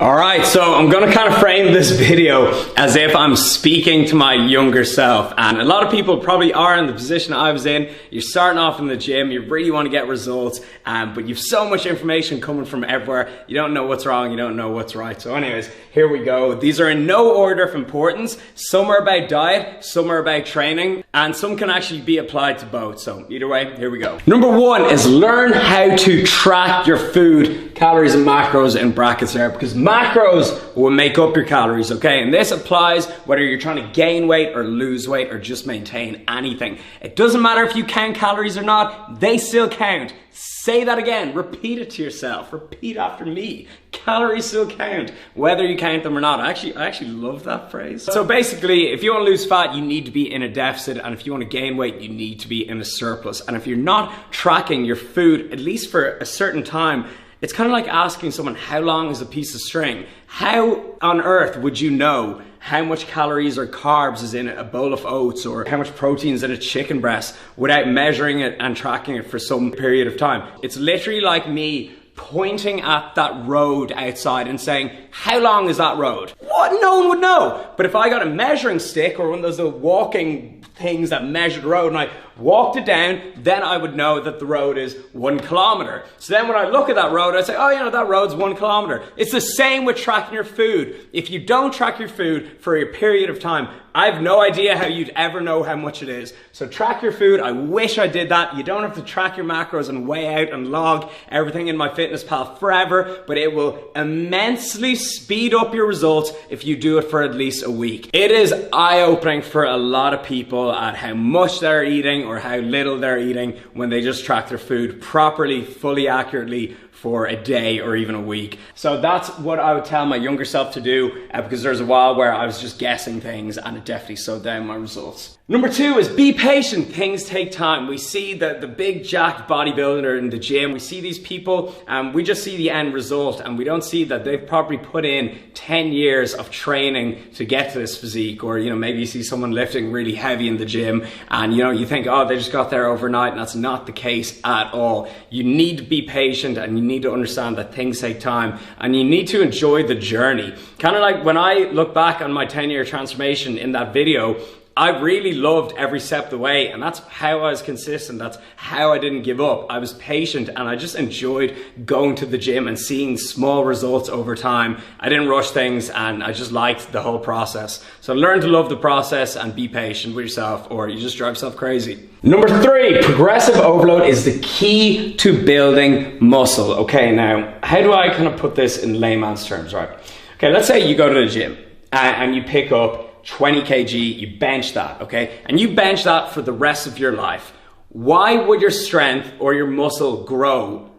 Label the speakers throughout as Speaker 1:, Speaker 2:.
Speaker 1: Alright, so I'm gonna kind of frame this video as if I'm speaking to my younger self, and a lot of people probably are in the position I was in. You're starting off in the gym, you really want to get results, but you've so much information coming from everywhere, you don't know what's wrong, you don't know what's right. So anyways, here we go. These are in no order of importance. Some are about diet, some are about training, and some can actually be applied to both. So either way, here we go. Number one is learn how to track your food, calories and macros in brackets there, because macros will make up your calories, okay? And this applies whether you're trying to gain weight or lose weight or just maintain anything. It doesn't matter if you count calories or not, they still count. Say that again, repeat it to yourself, repeat after me. Calories still count, whether you count them or not. I actually love that phrase. So basically, if you want to lose fat, you need to be in a deficit, and if you want to gain weight, you need to be in a surplus. And if you're not tracking your food, at least for a certain time, it's kind of like asking someone, how long is a piece of string? How on earth would you know how much calories or carbs is in a bowl of oats, or how much protein is in a chicken breast, without measuring it and tracking it for some period of time? It's literally like me pointing at that road outside and saying, how long is that road? What? No one would know. But if I got a measuring stick or one of those walking things that measure the road and I walked it down, then I would know that the road is 1 kilometer. So then when I look at that road, I say, oh, you know, that road's 1 kilometer. It's the same with tracking your food. If you don't track your food for a period of time, I have no idea how you'd ever know how much it is. So track your food. I wish I did that. You don't have to track your macros and weigh out and log everything in MyFitnessPal forever, but it will immensely speed up your results if you do it for at least a week. It is eye-opening for a lot of people at how much they're eating or how little they're eating when they just track their food properly, fully accurately for a day or even a week. So that's what I would tell my younger self to do, because there's a while where I was just guessing things and it definitely slowed down my results. Number two is be patient. Things take time. We see the big jacked bodybuilder in the gym. We see these people and we just see the end result, and we don't see that they've probably put in 10 years of training to get to this physique. Or, you know, maybe you see someone lifting really heavy in the gym and, you know, you think, oh, they just got there overnight, and that's not the case at all. You need to be patient, and you need to understand that things take time, and you need to enjoy the journey. Kind of like when I look back on my 10-year transformation in that video, I really loved every step of the way, and that's how I was consistent. That's how I didn't give up. I was patient, and I just enjoyed going to the gym and seeing small results over time. I didn't rush things, and I just liked the whole process. So learn to love the process and be patient with yourself, or you just drive yourself crazy. Number three, progressive overload is the key to building muscle. Okay, now, how do I kind of put this in layman's terms, right? Okay, let's say you go to the gym and you pick up 20 kg, you bench that, okay? And you bench that for the rest of your life. Why would your strength or your muscle grow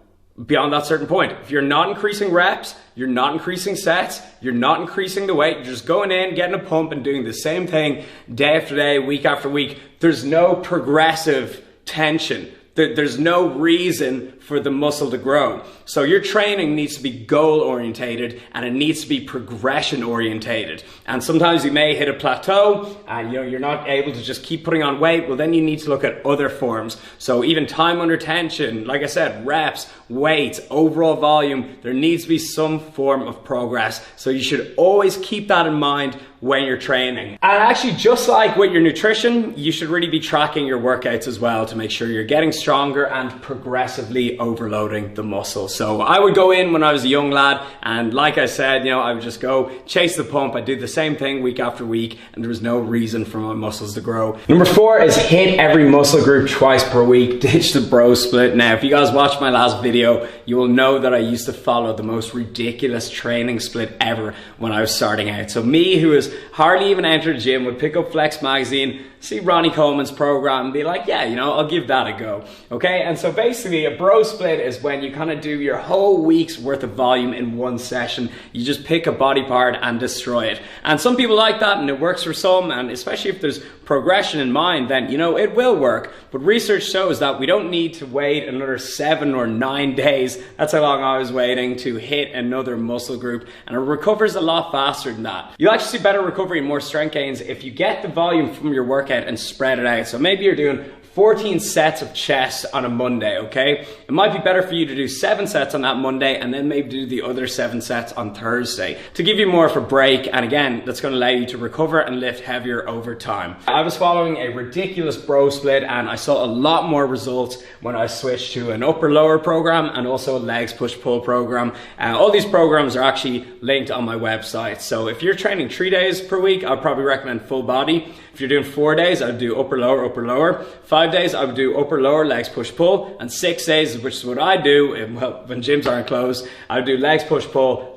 Speaker 1: beyond that certain point? If you're not increasing reps, you're not increasing sets, you're not increasing the weight, you're just going in, getting a pump and doing the same thing day after day, week after week, there's no progressive tension. There's no reason for the muscle to grow. So your training needs to be goal orientated, and it needs to be progression orientated. And sometimes you may hit a plateau and you're not able to just keep putting on weight. Well, then you need to look at other forms. So even time under tension, like I said, reps, weight, overall volume, there needs to be some form of progress. So you should always keep that in mind when you're training. And actually, just like with your nutrition, you should really be tracking your workouts as well to make sure you're getting stronger and progressively overloading the muscle. So I would go in when I was a young lad, and like I said, I would just go chase the pump. I'd do the same thing week after week, and there was no reason for my muscles to grow. Number four is hit every muscle group twice per week. Ditch the bro split. Now, if you guys watched my last video, you will know that I used to follow the most ridiculous training split ever when I was starting out. So me, who has hardly even entered the gym, would pick up Flex magazine, see Ronnie Coleman's program and be like, yeah, I'll give that a go. Okay, and so basically a bro split is when you kind of do your whole week's worth of volume in one session. You just pick a body part and destroy it. And some people like that, and it works for some, and especially if there's progression in mind, then it will work. But research shows that we don't need to wait another 7 or 9 days. That's how long I was waiting to hit another muscle group, and it recovers a lot faster than that. You'll actually see better recovery and more strength gains if you get the volume from your workout and spread it out. So maybe you're doing 14 sets of chest on a Monday, okay? It might be better for you to do 7 sets on that Monday and then maybe do the other 7 sets on Thursday to give you more of a break, and again, that's going to allow you to recover and lift heavier over time. I was following a ridiculous bro split and I saw a lot more results when I switched to an upper lower program and also a legs push pull program. All these programs are actually linked on my website. So if you're training 3 days per week, I'd probably recommend full body. If you're doing 4 days, I'd do upper lower, upper lower. 5 days, I would do upper lower, legs push pull. And 6 days, which is what I do, well, when gyms aren't closed, I would do legs push pull,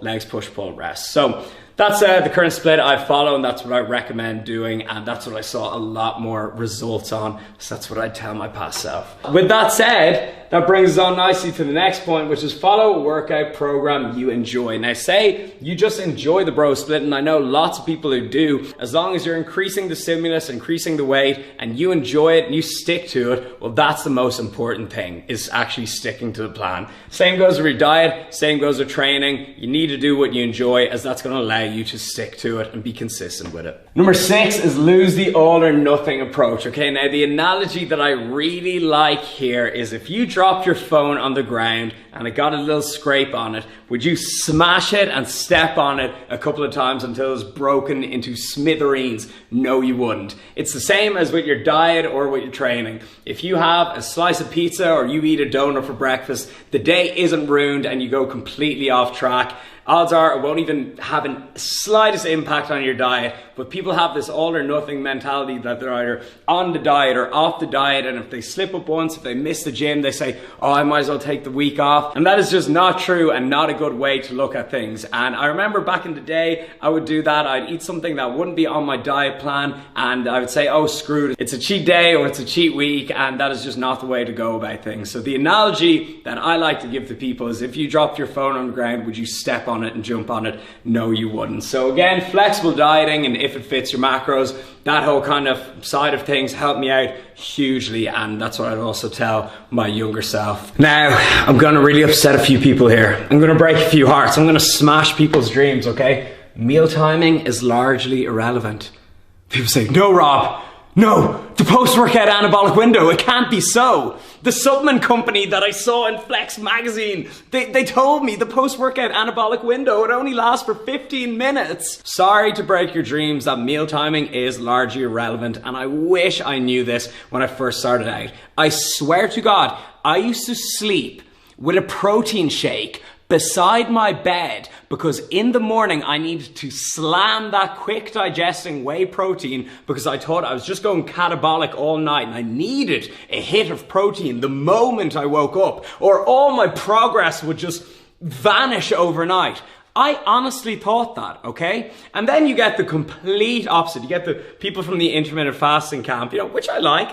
Speaker 1: rest. So that's the current split I follow, and that's what I recommend doing, and that's what I saw a lot more results on, so that's what I'd tell my past self. With that said, that brings us on nicely to the next point, which is follow a workout program you enjoy. Now say you just enjoy the bro split, and I know lots of people who do. As long as you're increasing the stimulus, increasing the weight, and you enjoy it and you stick to it, well, that's the most important thing, is actually sticking to the plan. Same goes with your diet, same goes with training. You need to do what you enjoy, as that's going to allow you to stick to it and be consistent with it. Number 6 is lose the all or nothing approach. Okay, now the analogy that I really like here is if you dropped your phone on the ground and it got a little scrape on it, would you smash it and step on it a couple of times until it's broken into smithereens? No, you wouldn't. It's the same as with your diet or with your training. If you have a slice of pizza or you eat a donut for breakfast, the day isn't ruined and you go completely off track. Odds are it won't even have a slightest impact on your diet, but people have this all or nothing mentality that they're either on the diet or off the diet, and if they slip up once, if they miss the gym, they say, oh, I might as well take the week off. And that is just not true and not a good way to look at things. And I remember back in the day, I would do that. I'd eat something that wouldn't be on my diet plan, and I would say, oh, screw it. It's a cheat day or it's a cheat week, and that is just not the way to go about things. So the analogy that I like to give to people is if you dropped your phone on the ground, would you step on it and jump on it? No, you wouldn't. So again, flexible dieting, and if it fits your macros, that whole kind of side of things helped me out hugely, and that's what I'd also tell my younger self. Now, I'm gonna really upset a few people here. I'm gonna break a few hearts. I'm gonna smash people's dreams, okay? Meal timing is largely irrelevant. People say, no, Rob, no, the post-workout anabolic window, it can't be so. The supplement company that I saw in Flex magazine, they told me the post-workout anabolic window would only last for 15 minutes. Sorry to break your dreams, that meal timing is largely irrelevant, and I wish I knew this when I first started out. I swear to God, I used to sleep with a protein shake beside my bed because in the morning I needed to slam that quick digesting whey protein because I thought I was just going catabolic all night and I needed a hit of protein the moment I woke up, or all my progress would just vanish overnight. I honestly thought that, okay? And then you get the complete opposite. You get the people from the intermittent fasting camp, you know, which I like.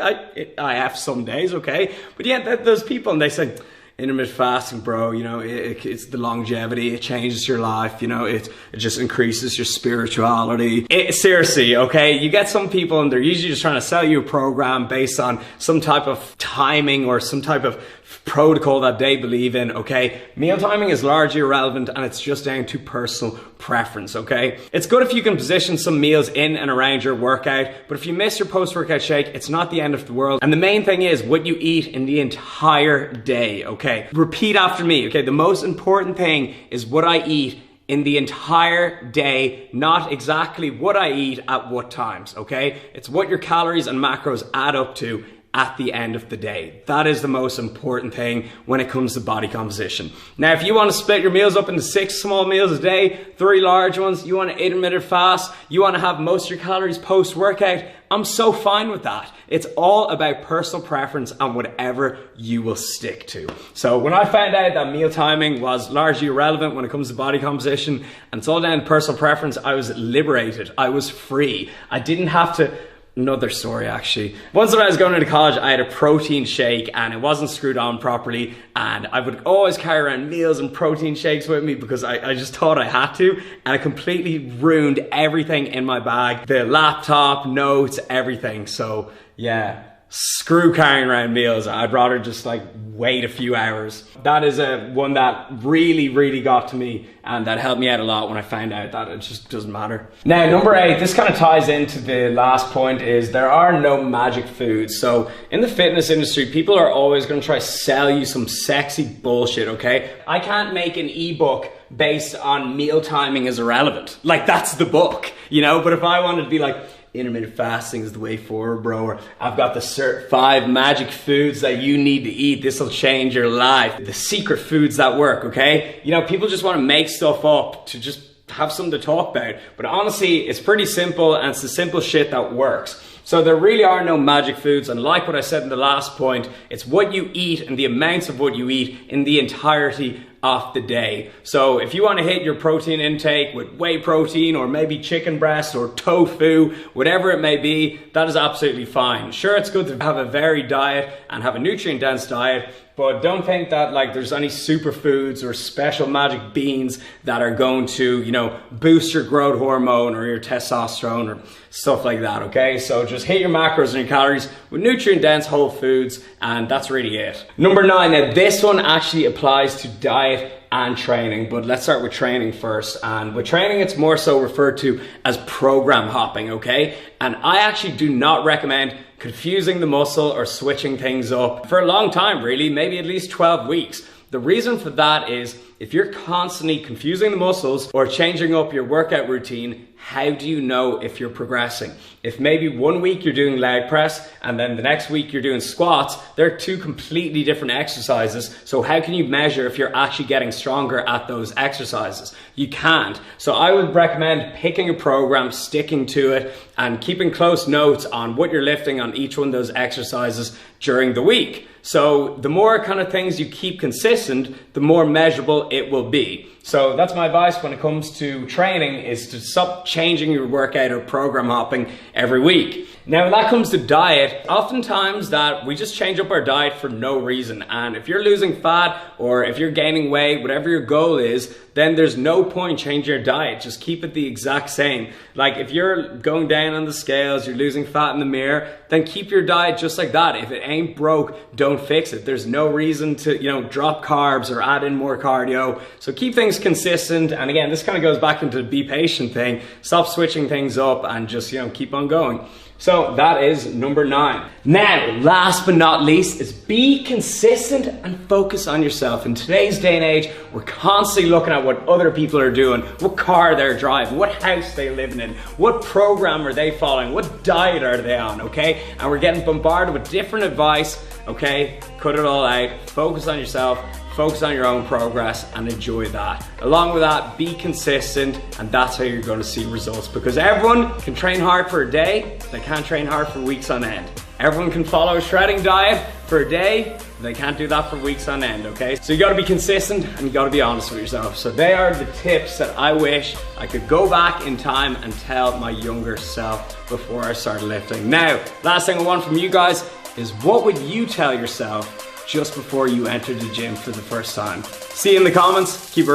Speaker 1: I have some days, okay? But yeah, those people, and they say, intermittent fasting, bro, you know, it's the longevity, it changes your life, you know, it just increases your spirituality. Seriously, okay, you get some people and they're usually just trying to sell you a program based on some type of timing or some type of protocol that they believe in, okay? Meal timing is largely irrelevant and it's just down to personal preference, okay? It's good if you can position some meals in and around your workout, but if you miss your post-workout shake, it's not the end of the world. And the main thing is what you eat in the entire day, okay? Repeat after me, okay? The most important thing is what I eat in the entire day, not exactly what I eat at what times, okay? It's what your calories and macros add up to at the end of the day. That is the most important thing when it comes to body composition. Now, if you want to split your meals up into 6 small meals a day, 3 large ones, you want to intermittent fast, you want to have most of your calories post-workout, I'm so fine with that. It's all about personal preference and whatever you will stick to. So when I found out that meal timing was largely irrelevant when it comes to body composition and it's all down to personal preference, I was liberated. I was free. I didn't have to. Another story actually. Once when I was going into college, I had a protein shake and it wasn't screwed on properly, and I would always carry around meals and protein shakes with me because I just thought I had to, and it completely ruined everything in my bag. The laptop, notes, everything. So yeah, screw carrying around meals. I'd rather just like wait a few hours. That is one that really got to me, and that helped me out a lot when I found out that it just doesn't matter. Now, number 8, this kind of ties into the last point, is there are no magic foods. So in the fitness industry, people are always going to try to sell you some sexy bullshit, okay? I can't make an ebook based on meal timing is irrelevant. Like, that's the book, you know? But if I wanted to be like, intermittent fasting is the way forward, bro, or I've got the 5 magic foods that you need to eat, this will change your life, the secret foods that work, okay? You know, people just want to make stuff up to just have something to talk about. But honestly, it's pretty simple, and it's the simple shit that works. So there really are no magic foods, and like what I said in the last point, it's what you eat and the amounts of what you eat in the entirety of the day. So if you want to hit your protein intake with whey protein, or maybe chicken breast or tofu, whatever it may be, that is absolutely fine. Sure, it's good to have a varied diet and have a nutrient dense diet, but don't think that like there's any superfoods or special magic beans that are going to, you know, boost your growth hormone or your testosterone or stuff like that, okay? So just hit your macros and your calories with nutrient dense whole foods, and that's really it. Number 9, now this one actually applies to diet and training, but let's start with training first. And with training, it's more so referred to as program hopping, okay? And I actually do not recommend confusing the muscle or switching things up for a long time, really, maybe at least 12 weeks. The reason for that is if you're constantly confusing the muscles or changing up your workout routine, how do you know if you're progressing? If maybe one week you're doing leg press and then the next week you're doing squats, they're 2 completely different exercises. So how can you measure if you're actually getting stronger at those exercises? You can't. So I would recommend picking a program, sticking to it, and keeping close notes on what you're lifting on each one of those exercises during the week. So the more kind of things you keep consistent, the more measurable it will be. So that's my advice when it comes to training, is to stop changing your workout or program hopping every week. Now when that comes to diet, oftentimes that we just change up our diet for no reason. And if you're losing fat or if you're gaining weight, whatever your goal is, then there's no point changing your diet. Just keep it the exact same. Like if you're going down on the scales, you're losing fat in the mirror, then keep your diet just like that. If it ain't broke, don't fix it. There's no reason to, you know, drop carbs or add in more cardio. So keep things consistent. And again, this kind of goes back into the be patient thing. Stop switching things up and just, you know, keep on going. So that is number 9. Now, last but not least, is be consistent and focus on yourself. In today's day and age, we're constantly looking at what other people are doing, what car they're driving, what house they're living in, what program are they following, what diet are they on, okay? And we're getting bombarded with different advice, okay? Cut it all out, focus on yourself, focus on your own progress, and enjoy that. Along with that, be consistent, and that's how you're going to see results, because everyone can train hard for a day, they can't train hard for weeks on end. Everyone can follow a shredding diet for a day, they can't do that for weeks on end, okay? So you gotta be consistent and you gotta be honest with yourself. So they are the tips that I wish I could go back in time and tell my younger self before I started lifting. Now, last thing I want from you guys is, what would you tell yourself just before you entered the gym for the first time? See you in the comments. Keep it